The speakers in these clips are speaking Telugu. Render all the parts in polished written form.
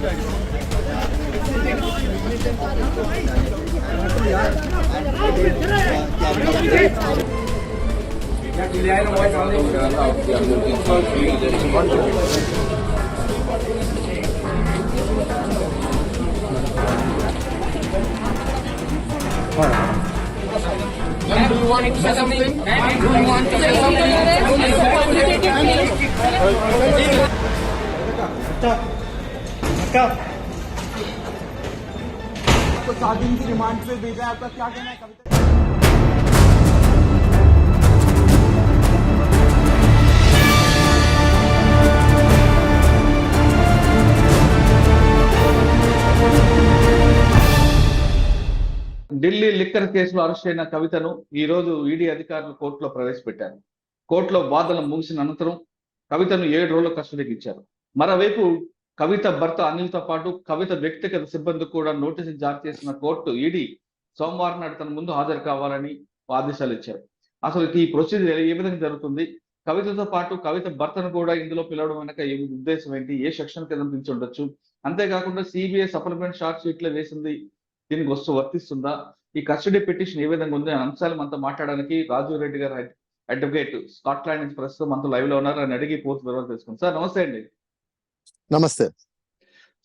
Do you want to say something? Do you want to say something? आपको 7 दिन की रिमांड पे भेजा है, आपका क्या कहना है कविता? ఢిల్లీ లిక్కర్ కేసులో అరెస్ట్ అయిన కవితను ఈ రోజు ఈడీ అధికారులు కోర్టులో ప్రవేశపెట్టారు. కోర్టులో వాదనలు ముగిసిన అనంతరం కవితను 7 రోజుల కస్టడీకి ఇచ్చారు. మరోవైపు కవిత భర్త అనిల్తో పాటు కవిత వ్యక్తిగత సిబ్బంది కూడా నోటీసులు జారీ చేసిన కోర్టు ఈడీ సోమవారం నాడు తన ముందు హాజరు కావాలని ఆదేశాలు ఇచ్చారు. అసలు ఈ ప్రొసీజర్ ఏ విధంగా జరుగుతుంది, కవితతో పాటు కవిత భర్తను కూడా ఇందులో పిలవడం వెనక ఏ ఉద్దేశం ఏంటి, ఏ సెక్షన్ కింద పిలిచి ఉండొచ్చు, అంతేకాకుండా సిబిఐ సప్లిమెంట్ షార్ట్ షీట్ లో వేసింది దీనికి వర్తిస్తుందా, ఈ కస్టడీ పిటిషన్ ఏ విధంగా ఉంది అనే అంశాలు మనతో మాట్లాడడానికి రాజు రెడ్డి గారు అడ్వకేట్ స్కాట్లాండ్ నుంచి ప్రస్తుతం మనతో లైవ్ లో ఉన్నారు. అని అడిగి పూర్తి వివరాలు తెలుసుకుంది. సార్ నమస్తే అండి. నమస్తే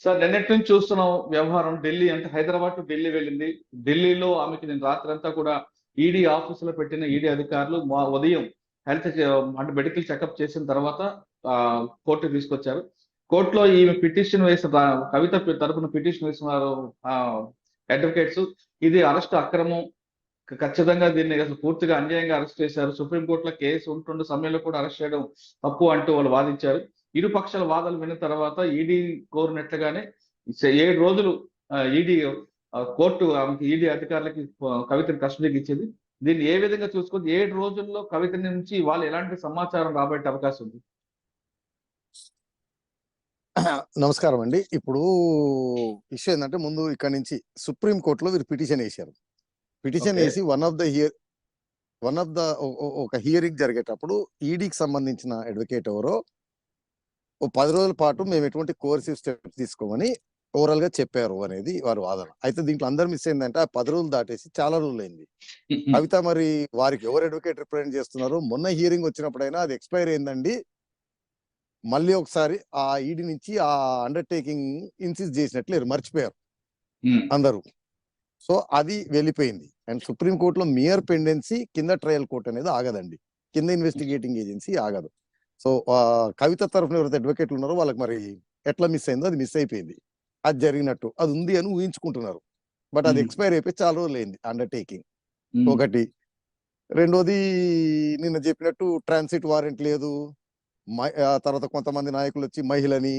సార్, నిన్నటి నుంచి చూస్తున్నాం వ్యవహారం. ఢిల్లీ అంటే హైదరాబాద్ టు ఢిల్లీ వెళ్ళింది. ఢిల్లీలో ఆమెకి నేను రాత్రి అంతా కూడా ఈడీ ఆఫీసులో పెట్టిన ఈడీ అధికారులు ఉదయం హెల్త్ అంటే మెడికల్ చెకప్ చేసిన తర్వాత కోర్టుకు తీసుకొచ్చారు. కోర్టులో ఈమె పిటిషన్ వేసిన కవిత తరపున పిటిషన్ వేసిన అడ్వకేట్స్ ఇది అరెస్ట్ అక్రమం, ఖచ్చితంగా దీన్ని అసలు పూర్తిగా అన్యాయంగా అరెస్ట్ చేశారు, సుప్రీంకోర్టులో కేసు ఉంటుండే సమయంలో కూడా అరెస్ట్ చేయడం తప్పు అంటూ వాళ్ళు వాదించారు. ఇరు పక్షాల వాదాలు విన్న తర్వాత ఈడీ కోరినట్లుగానే 7 రోజులు ఈడీ కోర్టు ఆమెకి ఈడీ అధికారులకి కవితని కస్టడీకి ఇచ్చింది. దీన్ని ఏ విధంగా చూసుకొని 7 రోజుల్లో కవిత నుంచి వాళ్ళు ఎలాంటి సమాచారం రాబట్టే అవకాశం ఉంది? నమస్కారం అండి. ఇప్పుడు విషయం ఏంటంటే, ముందు ఇక్కడ నుంచి సుప్రీం కోర్టులో వీరు పిటిషన్ వేశారు. పిటిషన్ వేసి వన్ ఆఫ్ ద ఒక హియరింగ్ జరిగేటప్పుడు ఈడీకి సంబంధించిన అడ్వకేట్ ఎవరో 10 రోజుల పాటు మేము ఎటువంటి కోర్సివ్ స్టెప్స్ తీసుకోమని ఓవరాల్ గా చెప్పారు అనేది వారి వాదన. అయితే దీంట్లో అందరు మిస్ అయిందంటే, ఆ 10 రోజులు దాటేసి చాలా రోజులు అయింది. కవిత మరి వారికి ఎవరు అడ్వకేట్ రిప్రజెంట్ చేస్తున్నారు, మొన్న హియరింగ్ వచ్చినప్పుడైనా అది ఎక్స్పైర్ అయిందండి, మళ్ళీ ఒకసారి ఆ ఈడీ నుంచి ఆ అండర్టేకింగ్ ఇన్సిస్ట్ చేసినట్లు మర్చిపోయారు అందరూ. సో అది వెళ్ళిపోయింది. అండ్ సుప్రీం కోర్టులో మియర్ పెండెన్సీ, కింద ట్రయల్ కోర్ట్ అనేది ఆగదండి, కింద ఇన్వెస్టిగేటింగ్ ఏజెన్సీ ఆగదు. సో కవిత తరఫున ఎవరైతే అడ్వకేట్లు ఉన్నారో వాళ్ళకి మరి ఎట్లా మిస్ అయిందో అది మిస్ అయిపోయింది. అది జరిగినట్టు అది ఉంది అని ఊహించుకుంటున్నారు. బట్ అది ఎక్స్పైర్ అయిపోయి చాలా రోజులు అయింది అండర్టేకింగ్. ఒకటి. రెండోది, నిన్న చెప్పినట్టు ట్రాన్సిట్ వారెంట్ లేదు. తర్వాత కొంతమంది నాయకులు వచ్చి మహిళని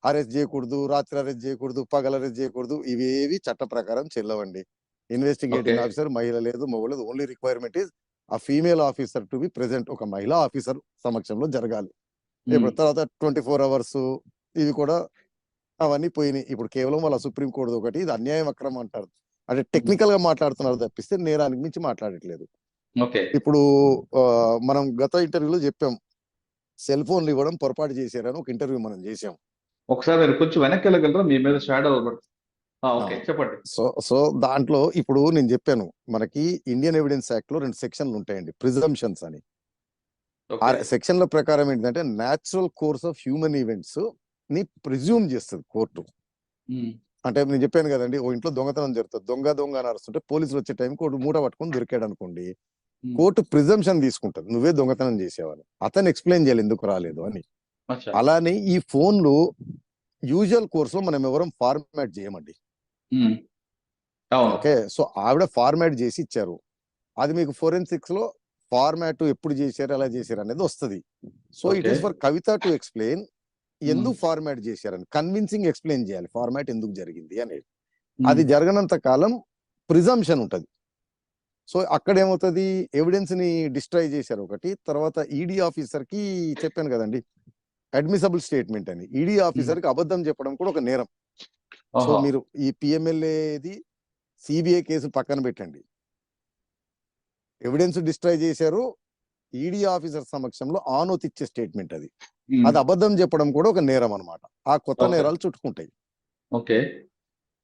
అరెస్ట్ చేయకూడదు, రాత్రి అరెస్ట్ చేయకూడదు, పగలు అరెస్ట్ చేయకూడదు, ఇవేవి చట్ట ప్రకారం చెల్లవండి. ఇన్వెస్టిగేటింగ్ ఆఫీసర్ మహిళ లేదు, మగలేదు. ఓన్లీ రిక్వైర్మెంట్ ఈజ్ ఆ female officer to be present. ఒక మహిళా ఆఫీసర్ సమక్షంలో జరగాలి. ఇప్పుడు తర్వాత 24 hours ఇవి కూడా అవన్నీ పోయినాయి. ఇప్పుడు కేవలం వాళ్ళ సుప్రీం కోర్టు ఒకటి, ఇది అన్యాయం అక్రమం అంటారు. అంటే టెక్నికల్ గా మాట్లాడుతున్నారు తప్పిస్తే నేరానికి మించి మాట్లాడట్లేదు. ఇప్పుడు మనం గత ఇంటర్వ్యూలో చెప్పాం, సెల్ ఫోన్లు ఇవ్వడం పొరపాటు చేశారని ఒక ఇంటర్వ్యూ మనం చేసాం. ఒకసారి మీరు కొంచెం వెనక్కి వెళ్ళగలరా, మీ మీద షాడో చెప్పండి. సో దాంట్లో ఇప్పుడు నేను చెప్పాను, మనకి ఇండియన్ ఎవిడెన్స్ యాక్ట్ లో 2 సెక్షన్లు ఉంటాయండి, ప్రిజంప్షన్స్ అని. ఆ సెక్షన్ల ప్రకారం ఏంటంటే, natural course of human events ని ప్రిజ్యూమ్ చేస్తుంది కోర్టు. అంటే నేను చెప్పాను కదండి, ఓ ఇంట్లో దొంగతనం జరుగుతుంది, దొంగ అని అరుస్తుంటే పోలీసులు వచ్చే టైంకి ఒకటి మూట పట్టుకొని దొరికాడు అనుకోండి, కోర్టు ప్రిజంప్షన్ తీసుకుంటది నువ్వే దొంగతనం చేసేవాళ్ళు, అతను ఎక్స్ప్లెయిన్ చేయాలి ఎందుకు రాలేదు అని. అలానే ఈ ఫోన్లు యూజువల్ కోర్స్ లో మనం ఎవరం ఫార్మాట్ చేయమండి. ఓకే, సో ఆవిడ ఫార్మాట్ చేసి ఇచ్చారు. అది మీకు ఫోరెన్సిక్స్ లో ఫార్మాట్ ఎప్పుడు చేశారు, ఎలా చేశారు అనేది వస్తుంది. So it is for Kavitha to explain ఎందుకు ఫార్మాట్ చేశారని, కన్విన్సింగ్ ఎక్స్ప్లెయిన్ చేయాలి ఫార్మాట్ ఎందుకు జరిగింది అనేది. అది జరగనంత కాలం ప్రిజంప్షన్ ఉంటది. సో అక్కడ ఏమవుతుంది, ఎవిడెన్స్ ని డిస్ట్రాయ్ చేశారు ఒకటి. తర్వాత ఈడీ ఆఫీసర్ కి చెప్పాను కదండి, అడ్మిసబుల్ స్టేట్మెంట్ అని. ఈడీ ఆఫీసర్ కి అబద్ధం చెప్పడం కూడా ఒక నేరం. సో మీరు ఈ పిఎంఎల్ఏది సిబిఐ కేసు పక్కన పెట్టండి, ఎవిడెన్స్ డిస్ట్రాయ్ చేశారు, ఈడీ ఆఫీసర్ సమక్షంలో ఆనోత్ ఇచ్చే స్టేట్మెంట్ అది అబద్ధం చెప్పడం కూడా ఒక నేరం అనమాట. ఆ కొత్త నేరాలు చుట్టుకుంటాయి. ఓకే.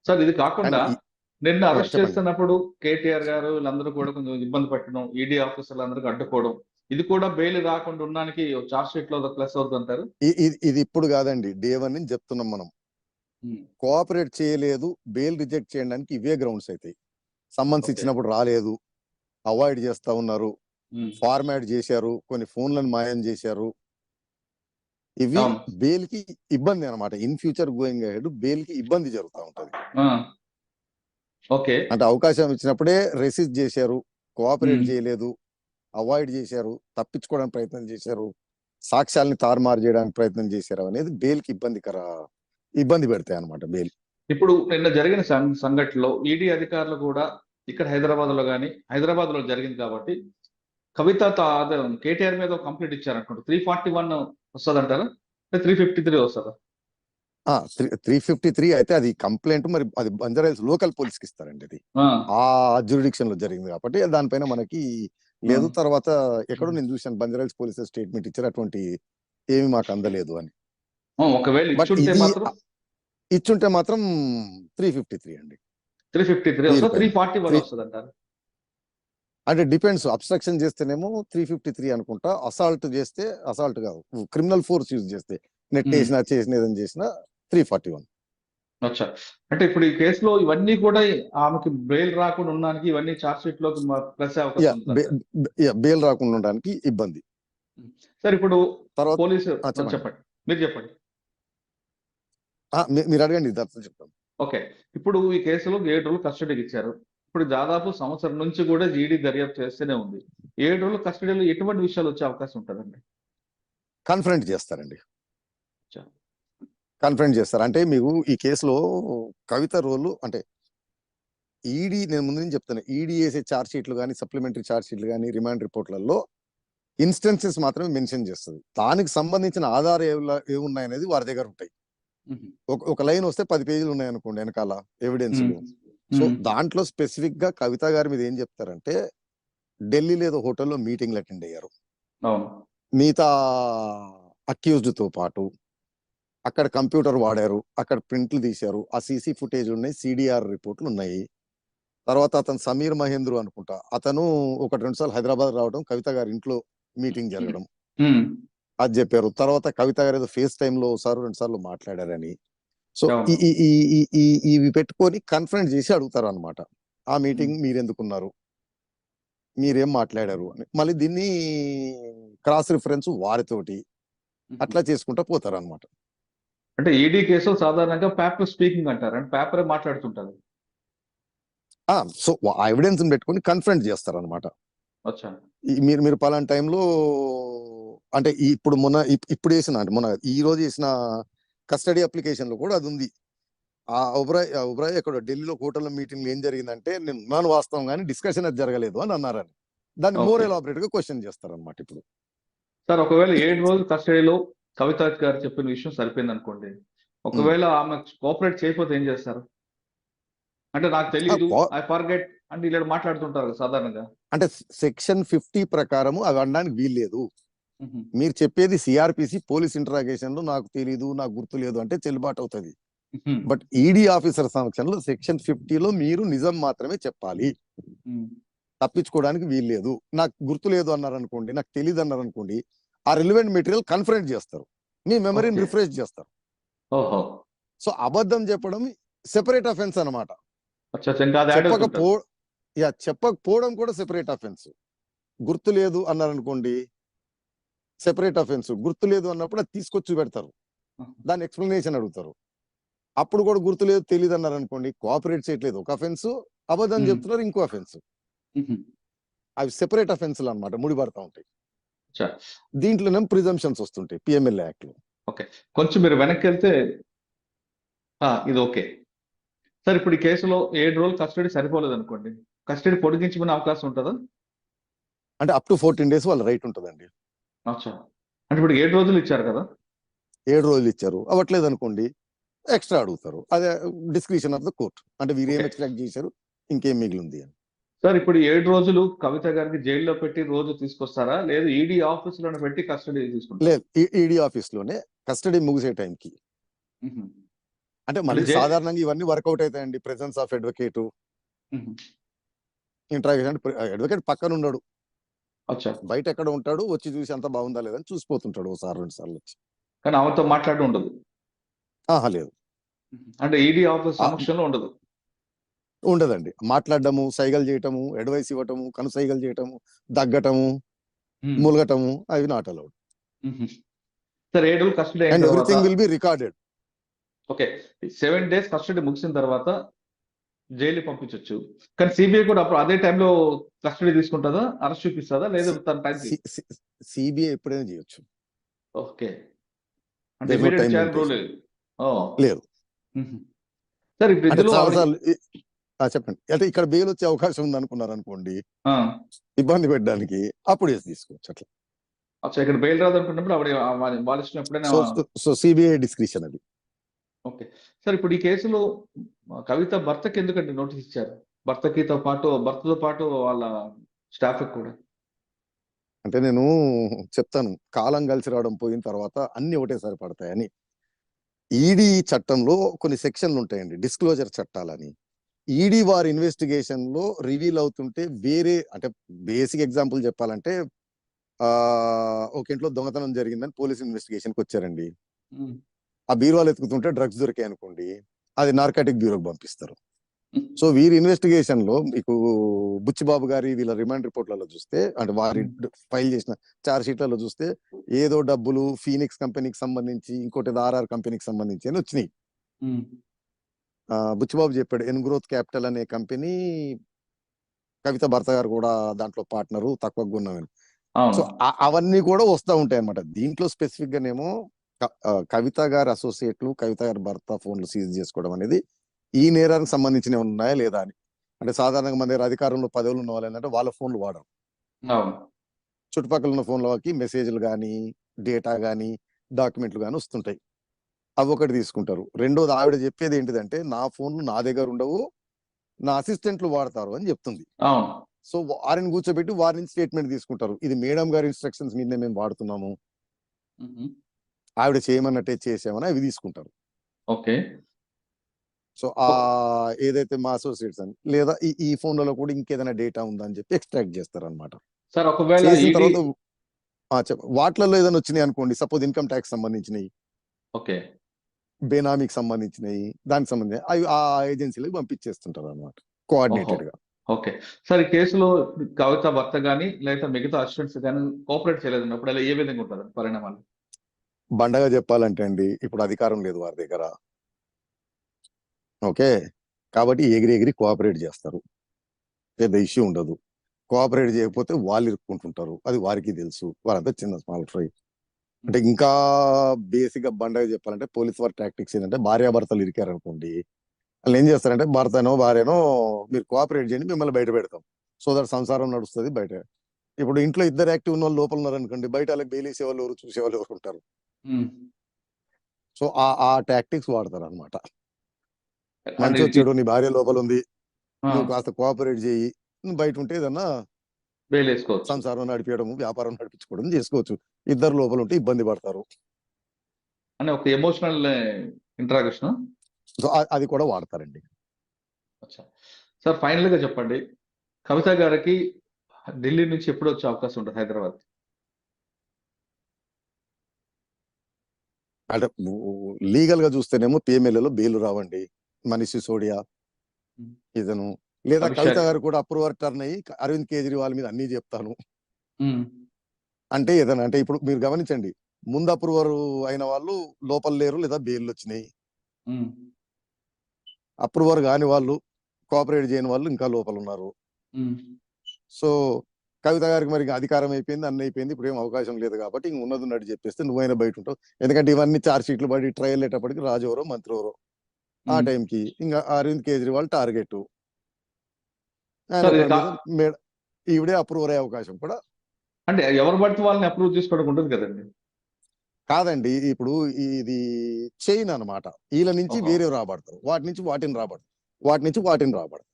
సార్ ఇది కాకుండా అండ్ నిన్న అరెస్ట్ చెప్పండి. చేస్తున్నప్పుడు కేటీఆర్ గారు వీళ్ళందరూ కూడా కొంచెం ఇబ్బంది పెట్టడం, ఈడీ ఆఫీసర్లందరికీ అడ్డుకోవడం, ఇది కూడా బెయిల్ రాకుండా ఉండడానికి చార్జ్ షీట్ లో ప్లస్ అవుతుంది అంటారు. ఇది ఇప్పుడు కాదండి, డే 1 నుంచి చెప్తున్నాం మనం. కోఆపరేట్ చేయలేదు, బెయిల్ రిజెక్ట్ చేయడానికి ఇవే గ్రౌండ్స్ అవుతాయి. Summons okay. ఇచ్చినప్పుడు రాలేదు, అవాయిడ్ చేస్తా ఉన్నారు, ఫార్మాట్ చేశారు, కొన్ని ఫోన్లను మాయం చేశారు. ఇవి అవును. బెయిల్ కి ఇబ్బంది అన్నమాట. In future going ahead bail కి ఇబ్బంది జరుగుతూ ఉంటది. ఓకే. అంటే అవకాశం ఇచ్చినప్పుడే రెసిస్ట్ చేశారు, కోఆపరేట్ చేయలేదు, అవాయిడ్ చేశారు, తప్పించుకోవడానికి ప్రయత్నం చేశారు, సాక్ష్యాలని తారుమారు చేయడానికి ప్రయత్నం చేశారు అనేది బెయిల్ కి ఇబ్బంది పెడతాయి అన్నమాట బెయిల్. ఇప్పుడు నిన్న జరిగిన సంఘటనలో ఈడీ అధికారులు కూడా ఇక్కడ హైదరాబాద్ లో జరిగింది కాబట్టి కవిత కేటీఆర్ మీద కంప్లైంట్ ఇచ్చారనుకుంటా. 341 వస్తుందంటారా, 353 వస్తుందా? 353 అయితే అది కంప్లైంట్, మరి అది బంజారాహిల్స్ లోకల్ పోలీస్ కి ఇస్తారండి. అది ఆ జ్యూరిడిక్షన్ లో జరిగింది కాబట్టి దానిపైన మనకి లేదు. తర్వాత ఎక్కడో నేను చూశాను, బంజారాహిల్స్ పోలీస్ స్టేట్మెంట్ ఇచ్చారు, అటువంటి ఏమి మాకు అందలేదు అని. ఒకవేళ ఇచ్చుంటే మాత్రం 353 అండి. 353 వస్తుంది, 341 వస్తుంది అంటారు. అంటే డిపెండ్స్. అబ్స్ట్రక్షన్ చేస్తేనేమో 353 అనుకుంటా, అసాల్ట్ చేస్తే, అసాల్ట్ కాదు, క్రిమినల్ ఫోర్స్ యూజ్ చేస్తే, నెట్టేసినా చేసిన ఏదైనా చేసినా 341. అచ్చా. అంటే ఇప్పుడు ఈ కేసులో ఇవన్నీ కూడా ఆమెకి బెయిల్ రాకుండా ఉండడానికి ఇవన్నీ చార్జ్ షీట్ లోకి ప్లస్ అవకాశం ఉంది. బెయిల్ రాకుండా ఉండడానికి ఇబ్బంది. సార్ ఇప్పుడు తర్వాత పోలీసు చెప్పండి. చెప్పండి, మీరు చెప్పండి. మీరు అడగండి, దాంతో చెప్తాను. ఓకే. ఇప్పుడు ఈ కేసులో 7 రోజులు కస్టడీకి ఇచ్చారు. ఇప్పుడు దాదాపు సంవత్సరం నుంచి కూడా ఈడీ దర్యాప్తు చేస్తూనే ఉంది. 7 రోజులు కస్టడీలో ఎటువంటి విషయాలు వచ్చే అవకాశం ఉంటుందండి? కన్ఫరెంట్ చేస్తారండి. అచ్చా. కన్ఫరెంట్ చేస్తారు. అంటే మీకు ఈ కేసులో కవిత రోలు అంటే ఈడీ, నేను ముందు నుంచి చెప్తాను, ఈడీ వేసే ఛార్జ్ షీట్లు కానీ, సప్లిమెంటరీ ఛార్జ్ షీట్లు కానీ, రిమాండ్ రిపోర్ట్లలో ఇన్స్టెన్సెస్ మాత్రమే మెన్షన్ చేస్తుంది. దానికి సంబంధించిన ఆధారాలు ఏమున్నాయనేది వారి దగ్గర ఉంటాయి. ఒక లైన్ వస్తే 10 పేజీలు ఉన్నాయి అనుకోండి వెనకాల ఎవిడెన్స్. సో దాంట్లో స్పెసిఫిక్ గా కవిత గారి మీద ఏం చెప్తారంటే, ఢిల్లీలో ఏదో హోటల్లో మీటింగ్లు అటెండ్ అయ్యారు మిగతా అక్యూజ్డ్ తో పాటు. అక్కడ కంప్యూటర్ వాడారు, అక్కడ ప్రింట్లు తీశారు, ఆ సీసీ ఫుటేజ్ ఉన్నాయి, సిడిఆర్ రిపోర్ట్లు ఉన్నాయి. తర్వాత అతను సమీర్ మహేంద్రు అనుకుంటా, అతను 1-2 సార్లు హైదరాబాద్ రావడం, కవిత గారి ఇంట్లో మీటింగ్ జరగడం అది చెప్పారు. తర్వాత కవిత గారు ఏదో ఫేస్ టైమ్ లో 1-2 సార్లు మాట్లాడారని. సో ఇవి పెట్టుకొని కన్ఫరెంట్ చేసి అడుగుతారు అనమాట, ఆ మీటింగ్ మీరెందుకున్నారు, మీరేం మాట్లాడారు అని. మళ్ళీ దీన్ని క్రాస్ రిఫరెన్స్ వారితోటి అట్లా చేసుకుంటా పోతారు అనమాట. అంటే ఈడీ కేసులు సాధారణంగా పేపర్ స్పీకింగ్ అంటారు, అంటే పేపరే మాట్లాడుతుంటారు. సో ఆ ఎవిడెన్స్ పెట్టుకొని కన్ఫరెంట్ చేస్తారు అనమాట. మీరు పలానా టైంలో అంటే ఇప్పుడు వేసిన, అంటే మొన్న ఈ రోజు వేసిన కస్టడీ అప్లికేషన్ లో కూడా అది ఉంది. ఆ ఒబ్రాయ్ ఎక్కడ ఢిల్లీలో హోటల్లో మీటింగ్ ఏం జరిగిందంటే, నేను ఉన్నాను వాస్తవం కానీ డిస్కషన్ అది జరగలేదు అని అన్నారని. దాన్ని మోర్ ఎలాబరేట్ గా క్వశ్చన్ చేస్తారు అనమాట. ఇప్పుడు సార్ ఒకవేళ 7 రోజులు కస్టడీలో కవిత గారు చెప్పిన విషయం సరిపోయింది అనుకోండి, ఒకవేళ ఆమె కోఆపరేట్ చేయకపోతే ఏం చేస్తారు? అంటే నాకు తెలియదు, ఐ ఫర్గెట్ అంటే ఇలా మాట్లాడుతుంటారు సాధారణంగా. అంటే సెక్షన్ 50 ప్రకారం అవి అనడానికి వీల్లేదు. మీరు చెప్పేది సిఆర్పిసి పోలీస్ ఇంటరాగేషన్ లో నాకు తెలీదు, నాకు గుర్తు లేదు అంటే చెల్లుబాటు అవుతుంది. బట్ ఈడీ ఆఫీసర్ సమక్షంలో సెక్షన్ 50లో మీరు నిజం మాత్రమే చెప్పాలి, తప్పించుకోవడానికి వీల్లేదు. నాకు గుర్తు లేదు అన్నారు అనుకోండి, నాకు తెలియదు అన్నారు అనుకోండి, ఆ రిలివెంట్ మెటీరియల్ కన్ఫరెంట్ చేస్తారు, మీ మెమరీని రిఫ్రెష్ చేస్తారు. సో అబద్ధం చెప్పడం సెపరేట్ అఫెన్స్ అనమాట. చెప్పకపోవడం కూడా సెపరేట్ అఫెన్స్. గుర్తు లేదు అన్నారు అనుకోండి, సెపరేట్ అఫెన్స్. గుర్తు లేదు అన్నప్పుడు అది తీసుకొచ్చి పెడతారు, దాని ఎక్స్ప్లెనేషన్ అడుగుతారు. అప్పుడు కూడా గుర్తు లేదు తెలియదు అన్నారు అనుకోండి, కోఆపరేట్ చేయట్లేదు ఒక అఫెన్స్, అబద్ధం చెప్తున్నారు ఇంకో అఫెన్స్. అవి సెపరేట్ అఫెన్స్లు అనమాట, ముడిపడతా ఉంటాయి. దీంట్లోనే ప్రిజంప్షన్స్ వస్తుంటాయి పిఎంఎల్ఏ యాక్ట్ లో. ఓకే, కొంచెం మీరు వెనక్కి వెళ్తే ఇది ఓకే సార్. ఇప్పుడు ఈ కేసులో 7 రోజులు కస్టడీ సరిపోలేదు అనుకోండి, కస్టడీ పొడిగించుకునే అవకాశం ఉంటుందా? అంటే అప్ టు 14 days వాళ్ళ రైట్ ఉంటుందండి. అచ్చా, అంటే ఇప్పుడు 7 రోజులు ఇచ్చారు కదా, 7 రోజులు ఇచ్చారు, అవ్వట్లేదు అనుకోండి ఎక్స్ట్రా అడుగుతారు. అదే డిస్క్రిషన్ ఆఫ్ ద కోర్ట్, అంటే వీరేం ఎక్స్ట్రాక్ట్ చేశారు, ఇంకేం మిగిలింది అని. సార్ ఇప్పుడు 7 రోజులు కవిత గారికి జైల్లో పెట్టి రోజు తీసుకొస్తారా, లేదు ఈడీ ఆఫీస్ లోనే పెట్టి కస్టడీ తీసుకుంటారా? లేదు, ఈడీ ఆఫీస్ లోనే కస్టడీ ముగిసే టైంకి. అంటే మళ్ళీ జై- సాధారణంగా ఇవన్నీ వర్కౌట్ అవుతాయండి. ప్రెసెన్స్ ఆఫ్ అడ్వకేట్, ఉహు. ఇంట్రాగేషన్ అంటే అడ్వకేట్ పక్కన ఉండడు, అచ్చా. బయట ఎక్కడ ఉంటాడు, వచ్చి చూసి అంత బాగుందా లేదని చూసిపోతుంటాడు ఒకసారి 2 సార్లు వచ్చి. కానీ ఆమెతో మాట్లాడి ఉండదు. ఆహా లేదు. అంటే ఈడీ ఆఫీస్ ఆ, సమక్షంలో ఉండదు. ఉండదండి. మాట్లాడడము, సైగలు చేయటము, అడ్వైస్ ఇవ్వటము, కనుసైగలు చేయటము, దగ్గటము, ఉమ్. మూలగటము అవి నాట్ అలౌడ్. ఉహు. సరే 7 రోజులు కస్టడీ అయిన అండ్ తర్వాత, everything will be recorded. Okay, 7 days custody ముగిసిన తర్వాత జైలు పంపించవచ్చు. కానీ సిబిఐ కూడా అప్పుడు అదే టైంలో కస్టడీ తీసుకుంటుందా, అరెస్ట్ చూపిస్తుందా, లేదా తన టైం? సిబిఐ ఎప్పుడైనా చేయొచ్చు. ఓకే, అంటే దేర్ నో ఇమీడియట్ టైం చేయాలని రూల్ లిమిటేషన్. లేదు. ఓ. లేదు. ఉహు. సరే ఇప్పుడు అంటే ఇందులో చాలా ఆవిడ, సార్లు చెప్పండి. అంటే ఇక్కడ బెయిల్ వచ్చే అవకాశం ఉంది అనుకున్నారు అనుకోండి, ఆ, ఇబ్బంది పెట్టడానికి, అప్పుడు వేసి తీసుకోవచ్చు అట్లా. అచ్చా, ఇక్కడ బెయిల్ రాదు అనుకున్నప్పుడు ఆవిడ వాళ్ళ ఇష్టం ఎప్పుడైనా. సో సిబిఐ డిస్క్రిషన్ అది. ఓకే. సార్ ఇప్పుడు ఈ కేసులో కవిత భర్తకి ఎందుకంటే నోటీస్ ఇచ్చారు? భర్తతో పాటు వాళ్ళ స్టాఫ్ కూడా. అంటే నేను చెప్తాను, కాలం కలిసి రావడం పోయిన తర్వాత అన్ని ఒకటేసారి పడతాయని. ఈడీ చట్టంలో కొన్ని సెక్షన్లు ఉంటాయండి, డిస్క్లోజర్ చట్టాలని. ఈడీ వారి ఇన్వెస్టిగేషన్ లో రివీల్ అవుతుంటే వేరే, అంటే బేసిక్ ఎగ్జాంపుల్ చెప్పాలంటే ఒక ఇంట్లో దొంగతనం జరిగిందని పోలీస్ ఇన్వెస్టిగేషన్కి వచ్చారండి. ఉమ్. ఆ బీరువాలు ఎత్తుకుతుంటే డ్రగ్స్ దొరికాయి అనుకోండి, అది నార్కాటిక్ బ్యూరోకి పంపిస్తారు. సో వీరి ఇన్వెస్టిగేషన్ లో మీకు బుచ్చిబాబు గారి వీళ్ళ రిమాండ్ రిపోర్ట్లలో చూస్తే, అంటే వారి ఫైల్ చేసిన చార్జ్ షీట్లలో చూస్తే, ఏదో డబ్బులు ఫీనిక్స్ కంపెనీకి సంబంధించి, ఇంకోటి ఆర్ఆర్ కంపెనీకి సంబంధించి అని వచ్చినాయి. ఉమ్. బుచ్చిబాబు చెప్పాడు, ఎన్గ్రోత్ క్యాపిటల్ అనే కంపెనీ, కవిత భర్త గారు కూడా దాంట్లో పార్ట్నరు, తక్కువ గున్నామని. సో అవును. అవన్నీ కూడా వస్తూ ఉంటాయి అనమాట. దీంట్లో స్పెసిఫిక్ గానేమో కవిత గారి అసోసియేట్లు, కవిత గారి భర్త ఫోన్లు సీజ్ చేసుకోవడం అనేది ఈ నేరానికి సంబంధించినవి ఉన్నాయా లేదా అని. అంటే సాధారణంగా మన దగ్గర అధికారంలో పదవులు ఉన్న వాళ్ళు ఏంటంటే వాళ్ళ ఫోన్లు వాడరు, అవును. చుట్టుపక్కల ఉన్న ఫోన్లకి మెసేజ్లు కానీ, డేటా కానీ, డాక్యుమెంట్లు కానీ వస్తుంటాయి. అవి ఒకటి తీసుకుంటారు. రెండోది ఆవిడ చెప్పేది ఏంటిదంటే, నా ఫోన్లు నా దగ్గర ఉండవు, నా అసిస్టెంట్లు వాడతారు అని చెప్తుంది. అవును. సో వారిని కూర్చోబెట్టి వారి నుంచి స్టేట్మెంట్ తీసుకుంటారు, ఇది మేడం గారి ఇన్స్ట్రక్షన్స్ మీదనే మేము వాడుతున్నాము, ఉహు. ఆవిడ చేయమన్నట్టే చేసామని అవి తీసుకుంటారు. ఓకే. సో ఏదైతే మా అసోసియేట్స్ అని, లేదా ఈ ఫోన్లలో కూడా ఇంకేదైనా డేటా ఉందా అని చెప్పి ఎక్స్ట్రాక్ట్ చేస్తారు అనమాట. సార్ ఒకవేళ చేసిన ఈడీ, తర్వాత వాటిలలో ఏదైనా వచ్చినాయి అనుకోండి, సపోజ్ ఇన్కమ్ ట్యాక్స్ సంబంధించినవి, ఓకే, బేనామీకి సంబంధించినవి, దానికి సంబంధించి అవి ఆ ఏజెన్సీలకు పంపించేస్తుంటారు అనమాట, కోఆర్డినేటెడ్ గా. ఓకే. సార్ ఈ కేసులో కవిత భర్త కానీ లేదా మిగతా అసిస్టెంట్స్ కానీ కోఆపరేట్ చేయలేదన్నప్పుడు అలా ఏ విధంగా ఉంటుంది పరిణామాలు? బండగా చెప్పాలంటే అండి, ఇప్పుడు అధికారం లేదు వారి దగ్గర, ఓకే, కాబట్టి ఎగిరి ఎగిరి కోఆపరేట్ చేస్తారు, పెద్ద ఇష్యూ ఉండదు. కోఆపరేట్ చేయకపోతే వాళ్ళు ఇరుక్కుంటుంటారు, అది వారికి తెలుసు, వారంతా చిన్న స్మాల్ ఫ్రై. అంటే ఇంకా బేసిక్ గా బండగా చెప్పాలంటే, పోలీస్ వారి టాక్టిక్స్ ఏంటంటే, భార్యాభర్తలు ఇరికారనుకోండి, వాళ్ళు ఏం చేస్తారంటే, భర్తనో భార్యనో మీరు కోఆపరేట్ చేయండి, మిమ్మల్ని బయట పెడతాం, సో దట్ సంసారం నడుస్తుంది బయట. ఇప్పుడు ఇంట్లో ఇద్దరు యాక్టివ్ ఉన్న వాళ్ళు లోపల ఉన్నారనుకోండి, బయట వాళ్ళకి బెయిల్ వేసేవాళ్ళు ఎవరు, చూసేవాళ్ళు ఎవరు ఉంటారు. సో ఆ టాక్టిక్స్ వాడతారు అనమాట. మంచి వచ్చాడు, నీ భార్య లోపల ఉంది, నువ్వు కాస్త కోఆపరేట్ చేయి, నువ్వు బయట ఉంటే ఏదన్నా బెయిల్ వేసుకోవచ్చు, సంసారం నడిపించడం, వ్యాపారం నడిపించుకోవడం చేసుకోవచ్చు. ఇద్దరు లోపల ఉంటే ఇబ్బంది పడతారు అని ఒక ఎమోషనల్ ఇంట్రాగేషన్. సో అది కూడా వాడతారండి. సార్ ఫైనల్ గా చెప్పండి, కవిత గారికి ఢిల్లీ నుంచి ఎప్పుడు వచ్చే అవకాశం ఉంటుంది హైదరాబాద్? అంటే లీగల్ గా చూస్తేనేమో పిఎంఎల్ఏలో బెయిల్ రావండి, మనీష్ సిసోడియా ఇతను, లేదా కవిత గారు కూడా అప్రూవర్ టర్న్ అయ్యి అరవింద్ కేజ్రీవాల్ మీద అన్ని చెప్తాను అంటే ఏదైనా, అంటే ఇప్పుడు మీరు గమనించండి, ముందు అప్రూవర్ అయిన వాళ్ళు లోపల లేరు, లేదా బెయిల్ వచ్చినాయి. అప్రూవర్ కాని వాళ్ళు, కోఆపరేట్ చేయని వాళ్ళు ఇంకా లోపల ఉన్నారు. సో కవిత గారికి మరి అధికారం అయిపోయింది, అన్ని అయిపోయింది, ఇప్పుడు ఏం అవకాశం లేదు కాబట్టి ఇంక ఉన్నది ఉన్నట్టు చెప్పేస్తే నువ్వైనా బయట ఉంటావు. ఎందుకంటే ఇవన్నీ చార్జ్ షీట్లు పడి ట్రయల్ అయ్యేటప్పటికి రాజు ఎవరో మంత్రి ఎవరో, ఆ టైంకి ఇంకా అరవింద్ కేజ్రీవాల్ టార్గెట్, ఈవిడే అప్రూవర్ అయ్యే అవకాశం కూడా. అంటే ఎవరు పడితే వాళ్ళని అప్రూవ్ చేసుకోవడం ఉంటుంది కదండి? కాదండి, ఇప్పుడు ఇది చైన్ అనమాట, వీళ్ళ నుంచి వేరే రాబడతారు, వాటి నుంచి వాటిని రాబడతారు, వాటి నుంచి వాటిని రాబడతారు.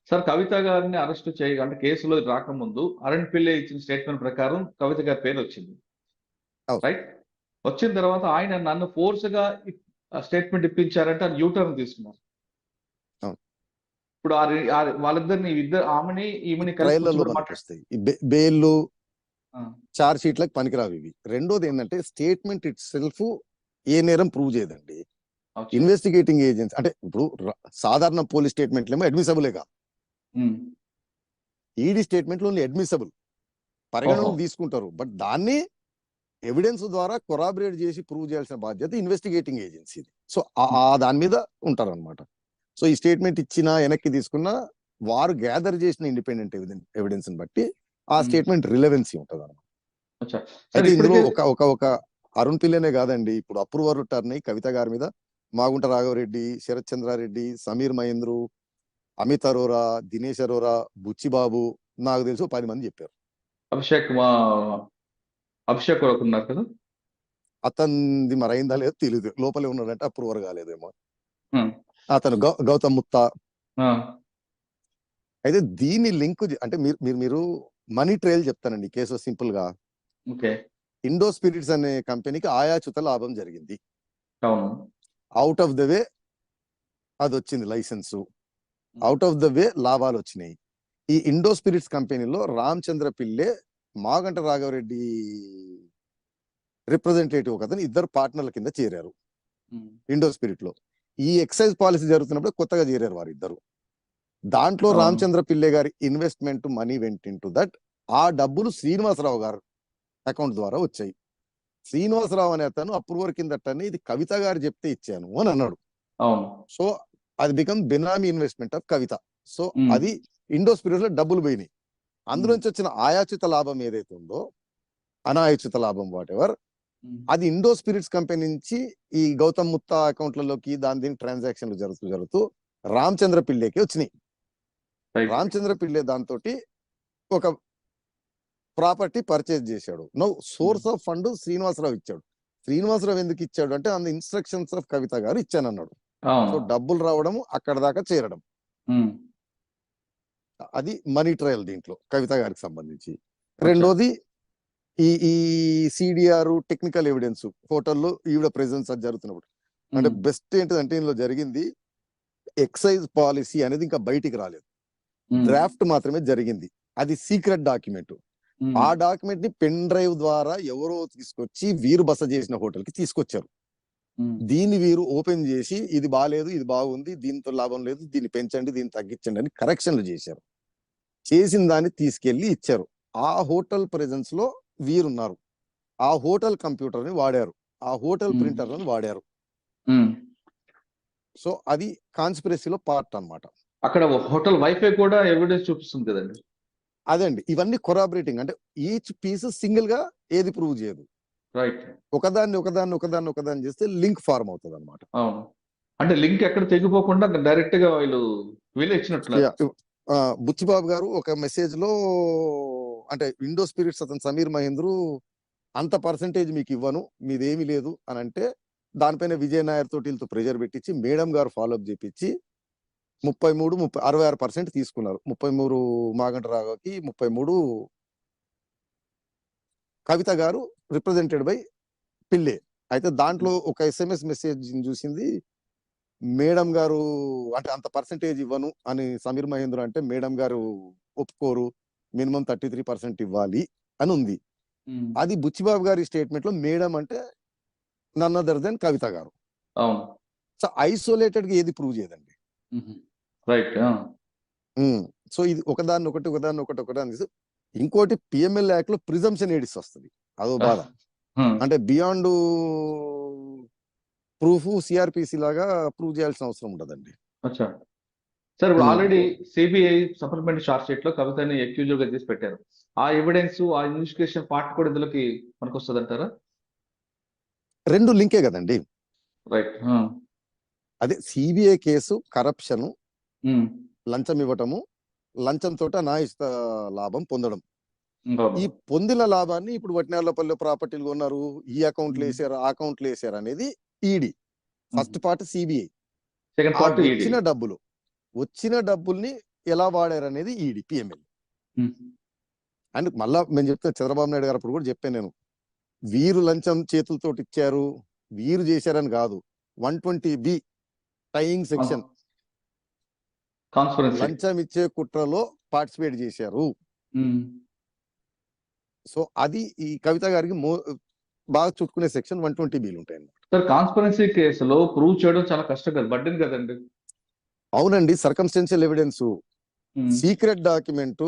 సార్ కవిత గారిని అరెస్ట్ చేయ, అంటే కేసులో రాకముందు అరుణ్ పిల్లై ఇచ్చిన స్టేట్మెంట్ ప్రకారం కవిత గారి పేరు వచ్చింది, రైట్? వచ్చిన తర్వాత ఆయన నన్ను ఫోర్స్ గా స్టేట్మెంట్ ఇప్పించారంటే అది యూటర్న్ తీసుకున్నారు. అవును. ఇప్పుడు వాళ్ళిద్దరిని ఆమెని ఈమెని కలిసి ట్రయల్లో కూర్చోబెట్టి మనకు వస్తాయి ఈ బెయిల్ ఆ, చార్జ్ షీట్లకు పనికిరావు ఇవి. రెండోది ఏంటంటే స్టేట్మెంట్ ఇట్ సెల్ఫ్ ఏ నేరం ప్రూవ్ చేయదండి. అచ్చా. ఇన్వెస్టిగేటింగ్ ఏజెన్సీ అంటే ఇప్పుడు సాధారణ పోలీస్ స్టేట్మెంట్లేమో అడ్మిసబులేగా, ఉమ్, ఈడీ స్టేట్మెంట్లు ఓన్లీ అడ్మిసబుల్, పరిగణనకు ఓహో. తీసుకుంటారు. బట్ దాన్ని ఎవిడెన్స్ ద్వారా కొరాబరేట్ చేసి ప్రూవ్ చేయాల్సిన బాధ్యత ఇన్వెస్టిగేటింగ్ ఏజెన్సీది. సో ఆ దాని మీద ఉంటారు అనమాట. సో ఈ స్టేట్మెంట్ ఇచ్చినా వెనక్కి తీసుకున్నా వారు గ్యాదర్ చేసిన ఇండిపెండెంట్ ఎవిడెన్స్ బట్టి ఆ స్టేట్మెంట్ రిలవెన్సీ ఉంటుంది అనమాట. అచ్చా. అయితే సరే, ఇందులో ఇప్పటికే ఒక అరుణ్ పిల్లనే కాదండి, ఇప్పుడు అప్రూవర్ టర్న్ అయ్యి కవిత గారి మీద మాగుంట రాఘవరెడ్డి, శరత్ చంద్రారెడ్డి, సమీర్ మహేంద్రు, అమిత్ అరోరా, దినేష్ అరోరా, బుచ్చిబాబు, నాకు తెలుసు 10 మంది చెప్పారు. అభిషేక్ కూడా ఉన్నారు కదా. అతనిది మరి అయిందా లేదో తెలియదు, లోపలే ఉన్నాడంటే అప్రూవర్ కాలేదేమో. ఉమ్, అతను గౌతమ్ ముత్తా. ఆ, అయితే దీన్ని లింక్ అంటే మీరు మనీ ట్రయల్ చెప్తానండి కేసు సింపుల్ గా. ఓకే. ఇండో స్పిరిట్స్ అనే కంపెనీకి ఆయాచుత లాభం జరిగింది. అవును. అవుట్ ఆఫ్ ద వే అది వచ్చింది license, out of the way లాభాలు వచ్చినాయి. ఈ ఇండో స్పిరిట్స్ కంపెనీలో రామచంద్ర పిల్లే, మాగంట రాఘవరెడ్డి రిప్రజెంటేటివ్ ఒక అతను, ఇద్దరు పార్ట్నర్ల కింద చేరారు ఉమ్, ఇండో స్పిరిట్ లో. ఈ ఎక్సైజ్ పాలసీ జరుగుతున్నప్పుడు కొత్తగా చేరారు వారిద్దరు. దాంట్లో అవును. రామచంద్ర పిల్లే గారి investment money went in to that. ఆ డబ్బులు శ్రీనివాసరావు గారు అకౌంట్ ద్వారా వచ్చాయి. శ్రీనివాసరావు అనే అతను అప్రూవర్ కిందటని ఇది కవిత గారు చెప్తే ఇచ్చాను అని అన్నాడు. అవును. సో అది become benami investment of Kavitha. So um, అది ఇండో స్పిరిట్ లో డబ్బులు పోయినాయి. అందులో ఉమ్, నుంచి వచ్చిన ఆయాచిత లాభం ఏదైతే ఉందో, అనాయాచిత లాభం వాట్ ఎవర్, ఉమ్, అది ఇండో స్పిరిట్స్ కంపెనీ నుంచి ఈ గౌతమ్ ముత్తా అకౌంట్లలోకి దీని ట్రాన్సాక్షన్లు జరుగుతూ రామచంద్ర పిల్లేకి వచ్చినాయి. రైట్. రామచంద్ర పిల్లే దాంతో ఒక ప్రాపర్టీ పర్చేజ్ చేశాడు. No source of fund Srinivasarao ఇచ్చాడు. శ్రీనివాసరావు ఎందుకు ఇచ్చాడు అంటే అంద ఇన్స్ట్రక్షన్స్ ఆఫ్ కవిత గారు ఇచ్చానన్నాడు. సో అవును. డబ్బులు రావడం, అక్కడ దాకా చేరడం, ఉమ్, అది మనీ ట్రయల్ దీంట్లో కవిత గారికి సంబంధించి. అచ్చా. రెండోది ఈ సిడిఆర్ టెక్నికల్ ఎవిడెన్స్ హోటల్లో ఈవిడ ప్రెజెన్స్ అది జరుగుతున్నప్పుడు. అంటే ఉమ్, బెస్ట్ ఏంటిదంటే ఇందులో జరిగింది ఎక్సైజ్ పాలసీ అనేది ఇంకా బయటికి రాలేదు, ఉమ్, డ్రాఫ్ట్ మాత్రమే జరిగింది. అది సీక్రెట్ డాక్యుమెంట్. ఉమ్, ఆ డాక్యుమెంట్ ని పెన్ డ్రైవ్ ద్వారా ఎవరో తీసుకొచ్చి వీరు బస చేసిన హోటల్ కి తీసుకొచ్చారు. ఉమ్, దీన్ని వీరు ఓపెన్ చేసి ఇది బాగాలేదు, ఇది బాగుంది, దీంతో లాభం లేదు, దీన్ని పెంచండి, దీన్ని తగ్గించండి అని కరెక్షన్లు చేశారు. చేసిన దాన్ని తీసుకెళ్లి ఇచ్చారు. ఆ హోటల్ ప్రెజెన్స్ లో వీరున్నారు. ఆ హోటల్ కంప్యూటర్ ని వాడారు, ఆ హోటల్ ఉమ్, ప్రింటర్లను వాడారు. ఉమ్. సో అది కాన్స్పిరసీలో పార్ట్ అన్నమాట. అక్కడ హోటల్ వైఫై కూడా ఎవిడెన్స్ చూపిస్తుంది కదండి. అదండి, ఇవన్నీ కొరాబరేటింగ్. అంటే ఈచ్ పీస్ సింగిల్ గా ఏది ప్రూవ్ చేయదు, రైట్. ఒకదాన్ని చేస్తే లింక్ ఫార్మ్ అవుతుంది అనమాట. అవును. అంటే లింక్ ఎక్కడ తెగిపోకుండా డైరెక్ట్ గా వీళ్ళే ఇచ్చినట్టున్నారు. బుచ్చిబాబు గారు ఒక మెసేజ్ లో అంటే విండో స్పిరిట్స్ అతను సమీర్ మహేంద్రు అంత పర్సంటేజ్ మీకు ఇవ్వను, మీదేమీ లేదు అని అంటే, దానిపైన విజయ్ నాయర్ తోటి వీళ్ళతో ప్రెజర్ పెట్టించి మేడం గారు ఫాలోఅప్ చేపించి 66% తీసుకున్నారు. 33 మాగంట రాఘవకి, 33 కవిత గారు రిప్రజెంటెడ్ బై పిల్లే. అయితే దాంట్లో ఒక SMS మెసేజ్ చూసింది మేడం గారు, అంటే అంత పర్సంటేజ్ ఇవ్వను అని సమీర్ మహేంద్ర అంటే మేడం గారు ఒప్పుకోరు, మినిమం 33% ఇవ్వాలి అని ఉంది. ఉమ్, అది బుచ్చిబాబు గారి స్టేట్మెంట్ లో మేడం అంటే నన్ అదర్ దెన్ కవిత గారు. అవును. సో ఐసోలేటెడ్ గా ఏది ప్రూవ్ చేయదండి. రైట్. సో ఇది ఒకదాన్ని ఇంకోటి పిఎంఎల్ యాక్ట్ లో ప్రిజంప్షన్ ఎడిస్ వస్తుంది, అదో బాధ. అంటే బియాండ్ ప్రూఫ్ సిఆర్పిసి లాగా ప్రూవ్ చేయాల్సిన అవసరం ఉండదండి. అచ్చా. సార్, ఇప్పుడు already CBI supplement charge sheet లో కవితని అక్యూజర్ గా తీసి పెట్టారు. ఆ ఎవిడెన్స్, ఆ ఇన్వెస్టిగేషన్ పార్ట్ కూడా ఇందులోకి మనకు వస్తుంది అంటారా? రెండు లింకే కదండి. రైట్. అదే సిబిఐ కేసు కరప్షన్, లంచం ఇవ్వటము, లంచంతో అనాయిత లాభం పొందడం. ఈ పొందిన లాభాన్ని ఇప్పుడు వట్నేర్లపల్లి ప్రాపర్టీలు కొన్నారు, ఈ అకౌంట్లు వేసారు, ఆ అకౌంట్లు వేసారు అనేది ED. First part CBI. Second part వచ్చిన డబ్బుల్ని ఎలా వాడారు అనేది ఈడీ పిఎంఎల్. అండ్ మళ్ళా మేము చెప్తే చంద్రబాబు నాయుడు గారు అప్పుడు కూడా చెప్పాను నేను, వీరు లంచం చేతులతో ఇచ్చారు, వీరు చేశారని కాదు, 120B టైయింగ్ సెక్షన్ కాన్స్పరెన్సీ. లంచం ఇచ్చే కుట్రలో పార్టిసిపేట్ చేశారు. సో అది ఈ కవిత గారికి బాగా చుట్టుకునే సెక్షన్ 120Bలు ఉంటాయి అన్నమాట. సార్ కాన్స్పరెన్సీ కేసులో ప్రూవ్ చేయడం చాలా కష్టం కదా, బడ్డెన్ కదండి. అవునండి, circumstantial evidence, secret document,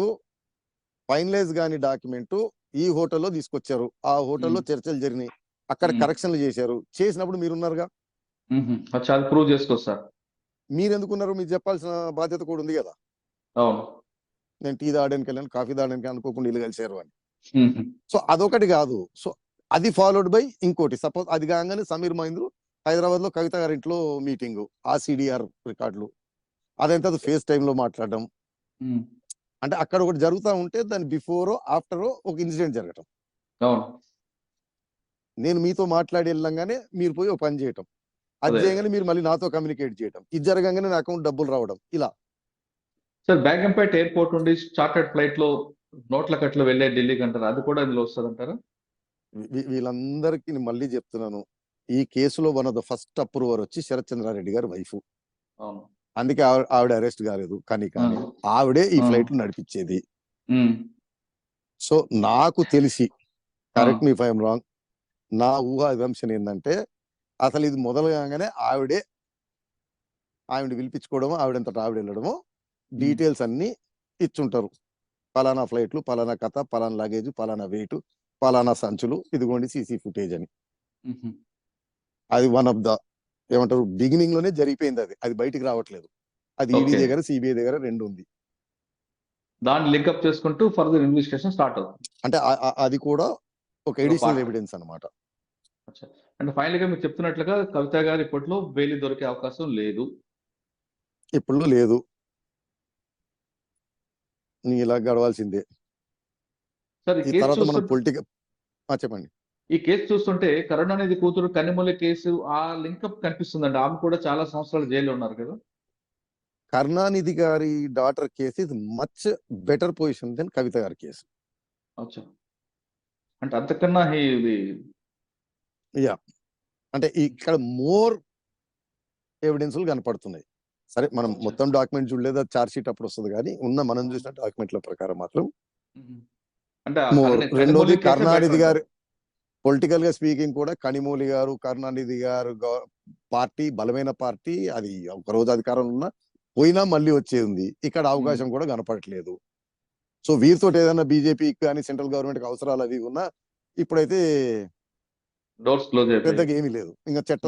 finalise కాని డాక్యుమెంట్ ఈ హోటల్లో తీసుకొచ్చారు. ఆ హోటల్లో చర్చలు జరిగినాయి, అక్కడ కరెక్షన్లు చేశారు. చేసినప్పుడు మీరున్నారుగా, అది చాలా ప్రూవ్ చేసుకోవచ్చు సార్. మీరు ఎందుకున్నారు? మీరు చెప్పాల్సిన బాధ్యత కూడా ఉంది కదా. అవును. నేను టీ తాగడానికి వెళ్ళాను, కాఫీ తాగడానికి అనుకోకుండా ఇల్లు కలిసారు అని. సో అదొకటి కాదు. సో అది ఫాలోడ్ బై ఇంకోటి. సపోజ్ అది కాగానే సమీర్ మహేంద్రు హైదరాబాద్ లో కవిత గారి ఇంట్లో మీటింగ్, ఆ సిడిఆర్ రికార్డులు, అదంతా ఫేస్ టైమ్ లో మాట్లాడడం. అంటే అక్కడ ఒకటి జరుగుతూ ఉంటే దాని బిఫోరో ఆఫ్టరో ఒక ఇన్సిడెంట్ జరగటం. అవును. నేను మీతో మాట్లాడి వెళ్ళంగానే మీరు పోయి ఒక పని చేయటం, అది చేయగానే మీరు మళ్ళీ నాతో కమ్యూనికేట్ చేయటం, ఇది జరగంగానే నా అకౌంట్ డబ్బులు రావడం, ఇలా. సార్ బేగంపేట ఎయిర్పోర్ట్ నుండి చార్టర్డ్ ఫ్లైట్ లో నోట్ల కట్లు వెళ్ళే ఢిల్లీకి అంటారు, అది కూడా ఇందులో వస్తుంది అంటారా? వీళ్ళందరికీ నేను మళ్ళీ చెప్తున్నాను, ఈ కేసులో one of the first approver వచ్చి శరత్ చంద్రారెడ్డి గారి వైఫ్. అవును. అందుకే ఆవిడ అరెస్ట్ కాలేదు. కానీ ఆవిడే ఈ ఫ్లైట్ నడిపించేది. సో నాకు తెలిసి, correct me if I'm wrong, నా ఊహా అజంప్షన్ ఏంటంటే అసలు ఇది మొదలు కాగానే ఆవిడ పిలిపించుకోవడమో, ఆవిడంతటా ఆవిడ వెళ్ళడమో, డీటెయిల్స్ అన్ని ఇచ్చుంటారు. పలానా ఫ్లైట్లు, పలానా కథ, పలానా లగేజ్, పలానా వెయిట్, పలానా సంచులు, ఇదిగోండి సీసీ ఫుటేజ్ అని. అది వన్ ఆఫ్ ద ఏమంటారు బిగినింగ్ లోనే జరిగిపోయింది. అది బయటికి రావట్లేదు. అది ఈడీ దగ్గర, సిబిఐ దగ్గర రెండు ఉంది. దాన్ని లింకప్ చేసుకుంటూ ఫర్దర్ ఇన్వెస్టిగేషన్ స్టార్ట్ అవుతుంది. అంటే అది కూడా ఒక ఎడిషనల్ ఎవిడెన్స్ అన్నమాట. అంటే ఫైనల్ గా మీరు చెప్తున్నట్లుగా కవిత గారు ఇప్పట్లో బెయిల్ దొరికే అవకాశం లేదు. ఇప్పుడు లేదు, నీ ఇలా గడవాల్సిందే. సార్ ఈ తర్వాత మనం పొలిటికల్ చెప్పండి. ఈ కేసు చూస్తుంటే కరుణానిధి కూతురు కనిమొళి కేసు ఆ లింకప్ కనిపిస్తుందండి. ఆమె కూడా చాలా సంవత్సరాలు జైల్లో ఉన్నారు కదా. కరుణానిధి గారి daughter case is much better position then Kavitha గారి కేసు. అంటే అంతకన్నా అంటే ఇక్కడ మోర్ ఎవిడెన్స్లు కనపడుతున్నాయి. సరే, మనం మొత్తం డాక్యుమెంట్ చూడలేదు, చార్జ్ షీట్ అప్పుడు వస్తుంది. కానీ మనం చూసిన డాక్యుమెంట్ల ప్రకారం మాత్రం రెండోది కరుణానిధి గారు పొలిటికల్ గా స్పీకింగ్ కూడా కనిమొళి గారు, కరుణానిధి గారు పార్టీ బలమైన పార్టీ. అది ఒక రోజు అధికారంలో ఉన్నా పోయినా మళ్ళీ వచ్చేది ఉంది. ఇక్కడ అవకాశం కూడా కనపడట్లేదు. సో వీరితో ఏదైనా బీజేపీకి కానీ సెంట్రల్ గవర్నమెంట్ కి అవసరాలు అవి ఉన్నా ఇప్పుడైతే డోర్స్ క్లోజ్ పెద్దగా ఏమీ లేదు. ఇంకా చట్టం